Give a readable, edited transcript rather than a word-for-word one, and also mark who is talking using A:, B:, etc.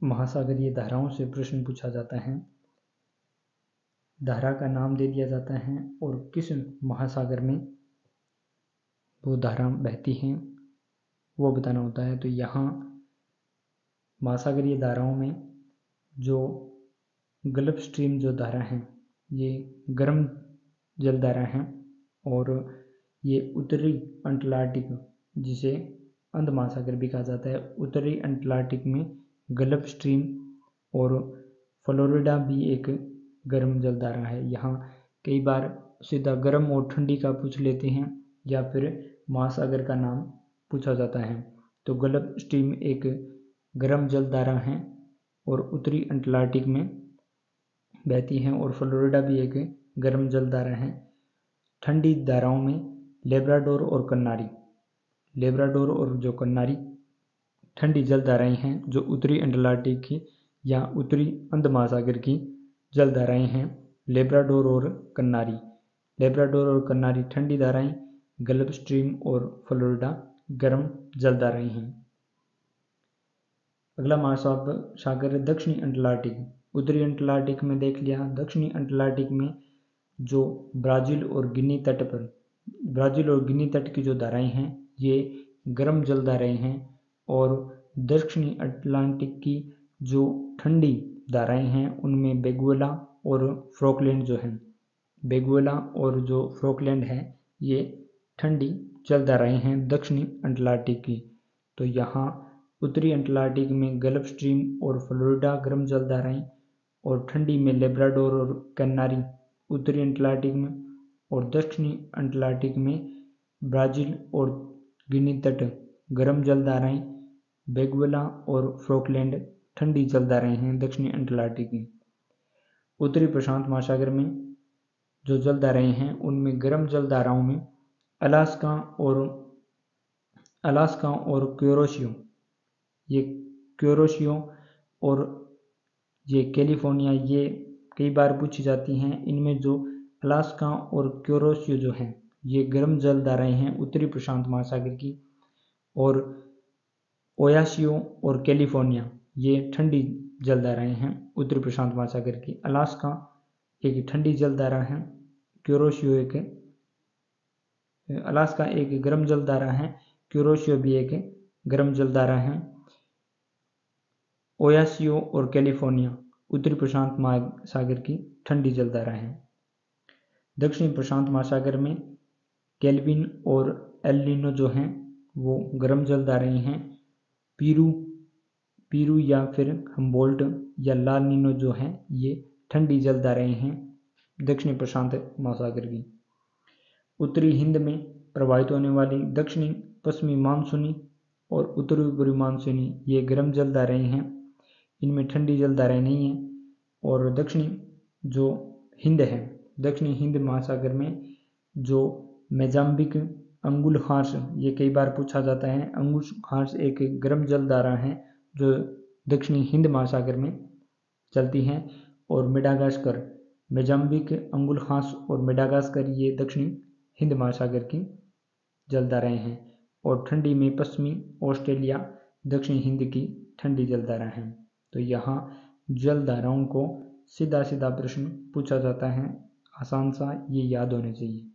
A: महासागरीय धाराओं से प्रश्न पूछा जाता है, धारा का नाम दे दिया जाता है और किस महासागर में वो धारा बहती हैं वो बताना होता है। तो यहाँ महासागरीय धाराओं में जो गल्फ स्ट्रीम जो धारा है ये गर्म जल धारा है और ये उत्तरी अटलांटिक, जिसे अंध महासागर भी कहा जाता है, उत्तरी अटलांटिक में गल्फ स्ट्रीम और फ्लोरिडा भी एक गर्म जल धारा है। यहाँ कई बार सीधा गर्म और ठंडी का पूछ लेते हैं या फिर महासागर का नाम पूछा जाता है। तो गल्फ स्ट्रीम एक गर्म जल धारा है और उत्तरी अटलांटिक में बहती हैं और फ्लोरिडा भी एक गर्म जल धारा है। ठंडी धाराओं में लेब्राडोर और कन्नारी, लेब्राडोर और जो कन्नारी ठंडी जल धाराएँ हैं जो उत्तरी अटलांटिक की या उत्तरी अंध महासागर की जल धाराएँ हैं। लेब्राडोर और कन्नारी, लेब्राडोर और कन्नारी ठंडी धाराएँ, गल्फ स्ट्रीम और फ्लोरिडा गर्म जल धाराएँ हैं। अगला महासागर दक्षिणी अटलांटिक। उत्तरी अटलांटिक में देख लिया। दक्षिणी अटलांटिक में जो ब्राज़ील और गिनी तट पर, ब्राज़ील और गिनी तट की जो धाराएँ हैं ये गर्म जल धाराएँ हैं और दक्षिणी अटलांटिक की जो ठंडी धाराएँ हैं उनमें बेगुएला और फॉकलैंड जो हैं, बेगुएला और जो फॉकलैंड है ये ठंडी जल धाराएँ हैं दक्षिणी अटलांटिक की। तो यहाँ उत्तरी अटलांटिक में गल्फ स्ट्रीम और फ्लोरिडा गर्म जल धाराएँ और ठंडी में लेब्राडोर और कन्नारी उत्तरी अटलांटिक में, और दक्षिणी अटलांटिक में ब्राज़ील और गिनी तट गर्म जल धाराएँ, बेगुएला और फॉकलैंड ठंडी जल धाराएँ हैं दक्षिणी अटलांटिक की। उत्तरी प्रशांत महासागर में जो जल धाराएँ हैं उनमें गर्म जल धाराओं में अलास्का और क्यूरोशियो, ये क्यूरोशियो और ये कैलिफोर्निया ये कई बार पूछी जाती हैं। इनमें जो अलास्का और क्यूरोशियो जो हैं ये गर्म जल धाराएँ हैं उत्तरी प्रशांत महासागर की, और ओयासियो और कैलिफोर्निया ये ठंडी जल धाराएँ हैं उत्तरी प्रशांत महासागर की। अलास्का एक ठंडी जल धारा है, क्यूरोशियो अलास्का एक गर्म जल धारा है, क्यूरोशियो भी एक गर्म जल धारा है। ओयासियो और कैलिफोर्निया उत्तरी प्रशांत महासागर की ठंडी जल धारा है। दक्षिणी प्रशांत महासागर में केल्विन और एल नीनो जो हैं वो गर्म जल धाराएँ हैं। पीरू या फिर हम्बोल्ट या लाल नीनो जो हैं ये ठंडी जल धाराएँ हैं दक्षिणी प्रशांत महासागर की। उत्तरी हिंद में प्रभावित होने वाली दक्षिणी पश्चिमी मानसूनी और उत्तरी पूर्वी मानसूनी ये गर्म जल धाराएँ हैं, इनमें ठंडी जल धाराएँ नहीं हैं। और दक्षिणी जो हिंद है, दक्षिणी हिंद महासागर में जो मोजाम्बिक अंगुल खास, ये कई बार पूछा जाता है, अंगुल खास एक गर्म जल धारा है जो दक्षिणी हिंद महासागर में चलती हैं। और मेडागास्कर, मोजाम्बिक अंगुल खास और मेडागास्कर ये दक्षिणी हिंद महासागर की जल धाराएँ हैं। और ठंडी में पश्चिमी ऑस्ट्रेलिया दक्षिणी हिंद की ठंडी जल धारा है। तो यहाँ जल धाराओं को सीधा सीधा प्रश्न पूछा जाता है, आसान सा, ये याद होने चाहिए।